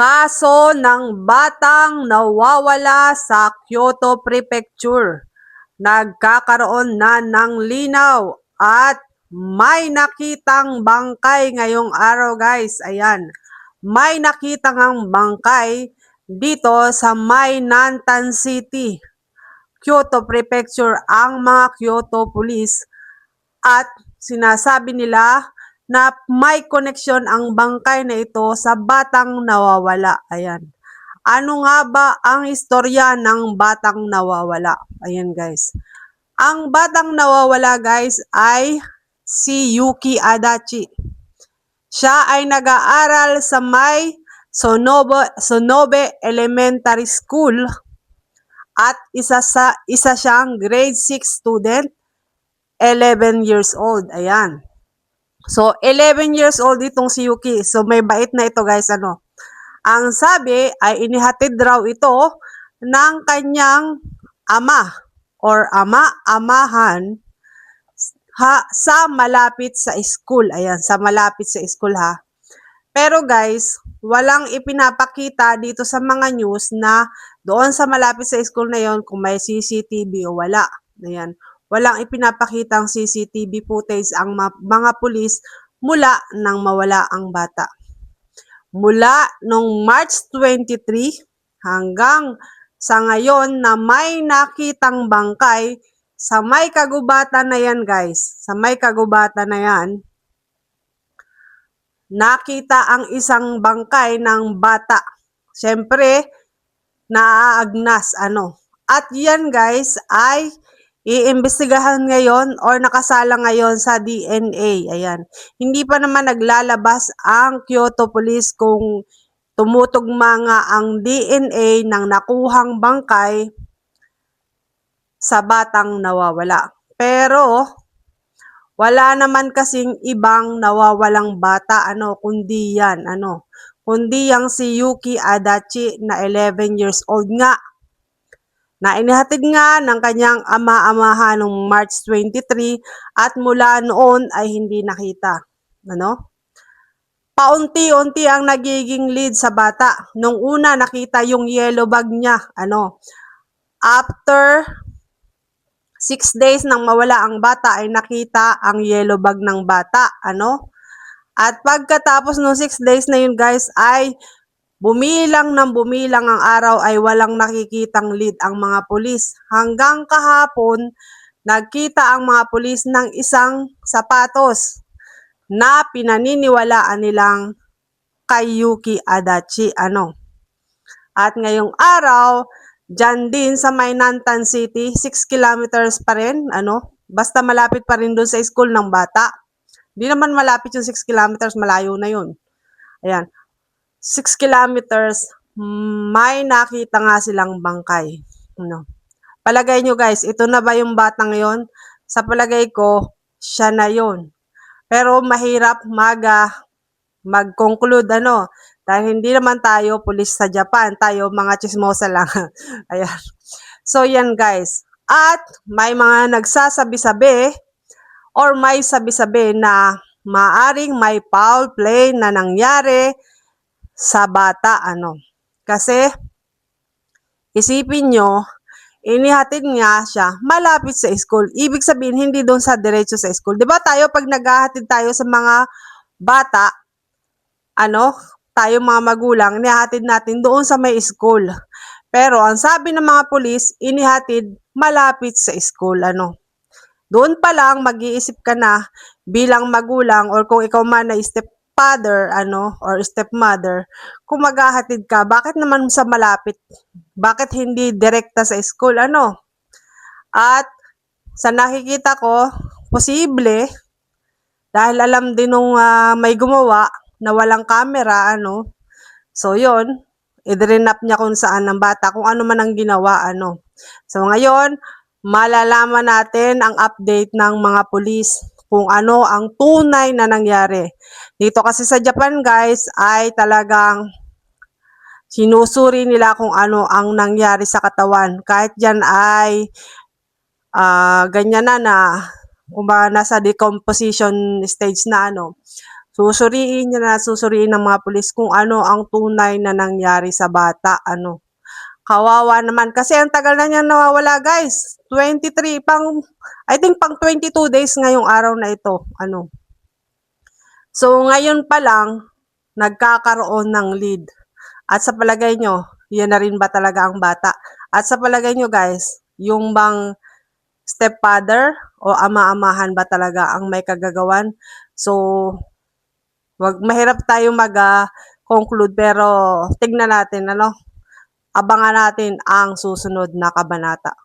Kaso ng batang nawawala sa Kyoto Prefecture. Nagkakaroon na ng linaw at may nakitang bangkay ngayong araw, guys. Ayan. May nakitang ang bangkay dito sa may Nantan City, Kyoto Prefecture, ang mga Kyoto Police, at sinasabi nila na may koneksyon ang bangkay na ito sa batang nawawala. Ayan. Ano nga ba ang istorya ng batang nawawala? Ayan, guys. Ang batang nawawala, guys, ay si Yuki Adachi. Siya ay nag-aaral sa may Sonobe Elementary School at isa siyang grade 6 student, 11 years old. Ayan. So, 11 years old itong si Yuki. So, may bait na ito, guys. Ang sabi ay inihatid raw ito ng kanyang ama or amahan sa malapit sa school. Ayan, sa malapit sa school ha. Pero guys, walang ipinapakita dito sa mga news na doon sa malapit sa school na yon kung may CCTV o wala. Ayan. Walang ipinapakitang CCTV footage ang mga pulis mula nang mawala ang bata. Mula nung March 23 hanggang sa ngayon na may nakitang bangkay sa may kagubatan na yan, guys. Sa may kagubatan na yan, nakita ang isang bangkay ng bata. Siyempre, naaagnas, At yan, guys, ay iimbestigahan ngayon or nakasala ngayon sa DNA. Ayan. Hindi pa naman naglalabas ang Kyoto Police kung tumutugma nga ang DNA ng nakuhang bangkay sa batang nawawala. Pero wala naman kasing ibang nawawalang bata, kundi yan, kundi yang si Yuki Adachi na 11 years old nga, na inihatid nga ng kanyang ama-amahan noong March 23 at mula noon ay hindi nakita. Paunti-unti ang nagiging lead sa bata. Nung una nakita yung yellow bag niya, after 6 days nang mawala ang bata ay nakita ang yellow bag ng bata, At pagkatapos ng 6 days na yun, guys, ay bumilang ang araw ay walang nakikitang lead ang mga pulis. Hanggang kahapon, nagkita ang mga pulis ng isang sapatos na pinaniniwalaan nilang kay Yuki Adachi, At ngayong araw, dyan din sa may Nantan City, 6 kilometers pa rin, Basta malapit pa rin doon sa school ng bata. Hindi naman malapit yung 6 kilometers, malayo na yun. Ayan. 6 kilometers, may nakita nga silang bangkay. Palagay nyo, guys, ito na ba yung batang yon? Sa palagay ko, siya na yon. Pero mahirap mag-conclude, dahil hindi naman tayo pulis sa Japan, tayo mga chismosa lang. Ayan. So, yan, guys. At may mga nagsasabi-sabi or may sabi-sabi na maaring may foul play na nangyari sa bata, Kasi, isipin nyo, inihatid nga siya malapit sa school. Ibig sabihin, hindi doon sa diretso sa school. Diba tayo, pag naghahatid tayo sa mga bata, tayo mga magulang, inihatid natin doon sa may school. Pero, ang sabi ng mga pulis, inihatid malapit sa school, Doon pa lang, mag-iisip ka na bilang magulang or kung ikaw man ay stepfather, or stepmother, kung maghahatid ka, bakit naman sa malapit? Bakit hindi direkta sa school, At sa nakikita ko, posible, dahil alam din nung may gumawa na walang camera, So, yun, i-drenap niya kung saan ng bata, kung ano man ang ginawa, So, ngayon, malalaman natin ang update ng mga pulis kung ano ang tunay na nangyari. Dito kasi sa Japan, guys, ay talagang sinusuri nila kung ano ang nangyari sa katawan. Kahit yan ay ganyan na kung ba nasa decomposition stage na, Susuriin niya na susuriin ng mga pulis kung ano ang tunay na nangyari sa bata, ano. Kawawa naman kasi ang tagal na niyang nawawala, guys. 23 I think pang 22 days ngayong araw na ito, ano. So ngayon pa lang nagkakaroon ng lead. At sa palagay nyo, yan na rin ba talaga ang bata? At sa palagay nyo, guys, yung bang stepfather o ama-amahan ba talaga ang may kagagawan? So mahirap tayo mag-conclude pero tignan natin, ano? Abangan natin ang susunod na kabanata.